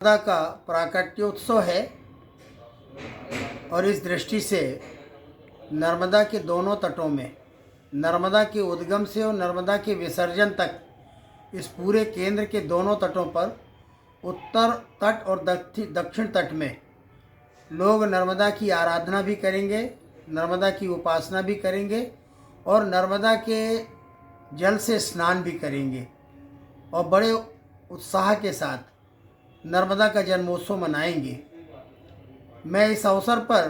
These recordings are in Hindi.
नर्मदा का प्राकट्योत्सव है और इस दृष्टि से नर्मदा के दोनों तटों में, नर्मदा के उद्गम से और नर्मदा के विसर्जन तक, इस पूरे केंद्र के दोनों तटों पर, उत्तर तट और दक्षिण तट में लोग नर्मदा की आराधना भी करेंगे, नर्मदा की उपासना भी करेंगे और नर्मदा के जल से स्नान भी करेंगे और बड़े उत्साह के साथ नर्मदा का जन्मोत्सव मनाएंगे। मैं इस अवसर पर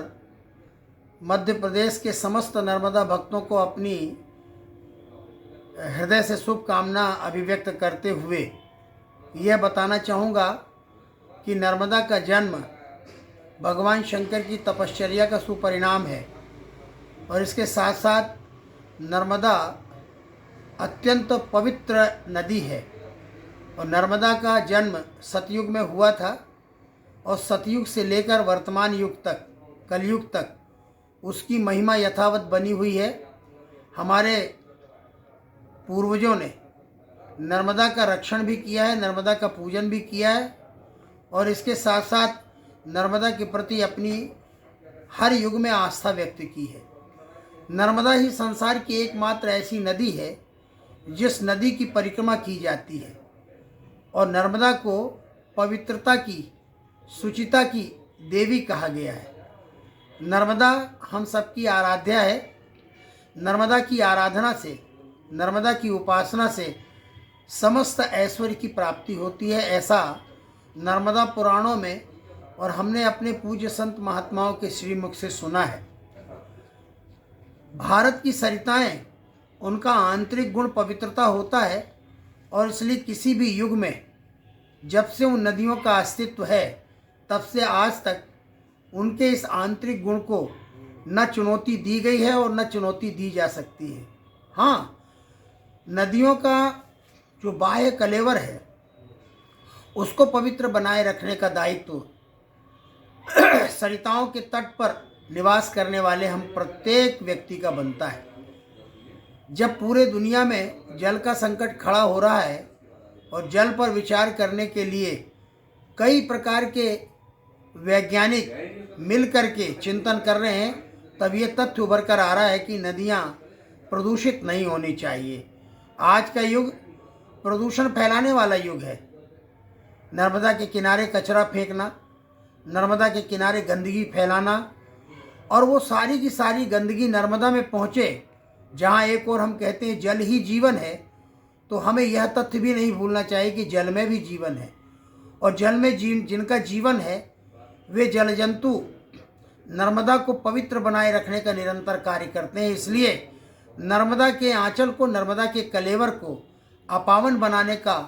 मध्य प्रदेश के समस्त नर्मदा भक्तों को अपनी हृदय से शुभकामना अभिव्यक्त करते हुए यह बताना चाहूँगा कि नर्मदा का जन्म भगवान शंकर की तपश्चर्या का सुपरिणाम है और इसके साथ साथ नर्मदा अत्यंत पवित्र नदी है और नर्मदा का जन्म सतयुग में हुआ था और सतयुग से लेकर वर्तमान युग तक, कलयुग तक उसकी महिमा यथावत बनी हुई है। हमारे पूर्वजों ने नर्मदा का रक्षण भी किया है, नर्मदा का पूजन भी किया है और इसके साथ साथ नर्मदा के प्रति अपनी हर युग में आस्था व्यक्त की है। नर्मदा ही संसार की एकमात्र ऐसी नदी है जिस नदी की परिक्रमा की जाती है और नर्मदा को पवित्रता की, शुचिता की देवी कहा गया है। नर्मदा हम सबकी आराध्या है। नर्मदा की आराधना से, नर्मदा की उपासना से समस्त ऐश्वर्य की प्राप्ति होती है, ऐसा नर्मदा पुराणों में और हमने अपने पूज्य संत महात्माओं के श्रीमुख से सुना है। भारत की सरिताएं, उनका आंतरिक गुण पवित्रता होता है और इसलिए किसी भी युग में जब से उन नदियों का अस्तित्व है तब से आज तक उनके इस आंतरिक गुण को न चुनौती दी गई है और न चुनौती दी जा सकती है। हाँ, नदियों का जो बाह्य कलेवर है उसको पवित्र बनाए रखने का दायित्व सरिताओं के तट पर निवास करने वाले हम प्रत्येक व्यक्ति का बनता है। जब पूरे दुनिया में जल का संकट खड़ा हो रहा है और जल पर विचार करने के लिए कई प्रकार के वैज्ञानिक मिलकर के चिंतन कर रहे हैं, तब ये तथ्य उभर कर आ रहा है कि नदियाँ प्रदूषित नहीं होनी चाहिए। आज का युग प्रदूषण फैलाने वाला युग है। नर्मदा के किनारे कचरा फेंकना, नर्मदा के किनारे गंदगी फैलाना और वो सारी की सारी गंदगी नर्मदा में पहुँचे, जहाँ एक और हम कहते हैं जल ही जीवन है, तो हमें यह तथ्य भी नहीं भूलना चाहिए कि जल में भी जीवन है और जल में जिनका जीवन है वे जल जंतु नर्मदा को पवित्र बनाए रखने का निरंतर कार्य करते हैं। इसलिए नर्मदा के आंचल को, नर्मदा के कलेवर को अपावन बनाने का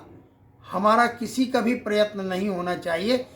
हमारा किसी का भी प्रयत्न नहीं होना चाहिए।